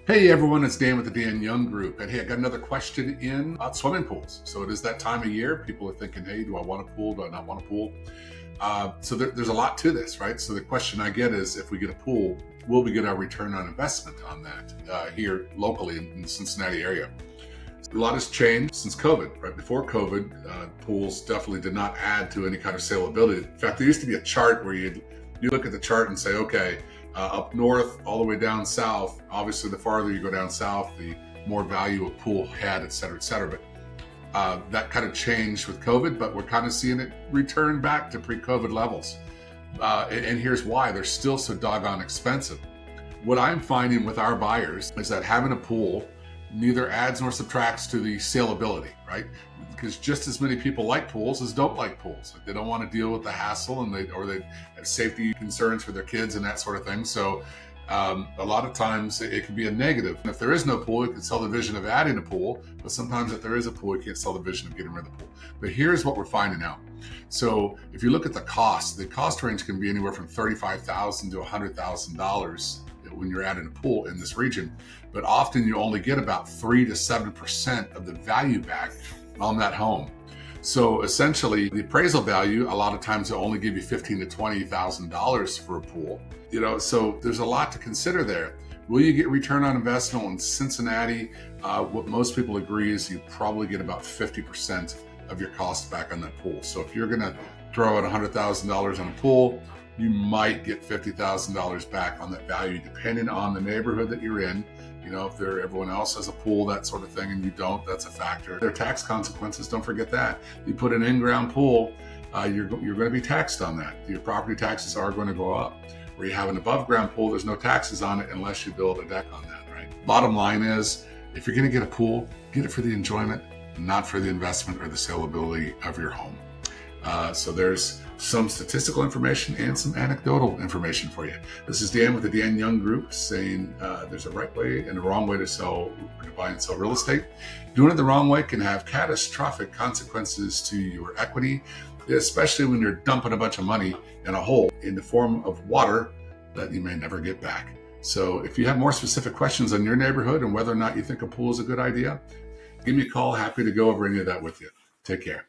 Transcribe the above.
Hey everyone, it's Dan with the Dan Young Group. And hey, I got another question in about swimming pools. So it is that time of year. People are thinking, hey, do I want a pool? Do I not want a pool? There's a lot to this, right? So the question I get is, if we get a pool, will we get our return on investment on that here locally in the Cincinnati area? A lot has changed since COVID. Right before COVID, pools definitely did not add to any kind of saleability. In fact, there used to be a chart where you look at the chart and say, okay, up north all the way down south. Obviously, the farther you go down south, the more value a pool had, et cetera, et cetera. But that kind of changed with COVID, but we're kind of seeing it return back to pre-COVID levels. And here's why: they're still so doggone expensive. What I'm finding with our buyers is that having a pool neither adds nor subtracts to the saleability, right? Because just as many people like pools as don't like pools. They don't want to deal with the hassle, and they have safety concerns for their kids and that sort of thing. So a lot of times it can be a negative. And if there is no pool, you can sell the vision of adding a pool, but sometimes if there is a pool, you can't sell the vision of getting rid of the pool. But here's what we're finding out. So if you look at the cost range can be anywhere from $35,000 to $100,000 when you're adding a pool in this region, but often you only get about 3 to 7% of the value back on that home. So essentially, the appraisal value, a lot of times they'll only give you $15,000 to $20,000 for a pool. So there's a lot to consider there. Will you get return on investment in Cincinnati? What most people agree is you probably get about 50% of your cost back on that pool. So if you're going to throw out $100,000 on a pool, you might get $50,000 back on that value, depending on the neighborhood that you're in. If everyone else has a pool, that sort of thing, and you don't, that's a factor. There are tax consequences, don't forget that. You put an in-ground pool, you're going to be taxed on that. Your property taxes are going to go up. Where you have an above-ground pool, there's no taxes on it unless you build a deck on that, right? Bottom line is, if you're going to get a pool, get it for the enjoyment, not for the investment or the saleability of your home. So there's some statistical information and some anecdotal information for you. This is Dan with the Dan Young Group saying there's a right way and a wrong way to buy and sell real estate. Doing it the wrong way can have catastrophic consequences to your equity, especially when you're dumping a bunch of money in a hole in the form of water that you may never get back. So if you have more specific questions on your neighborhood and whether or not you think a pool is a good idea, give me a call. Happy to go over any of that with you. Take care.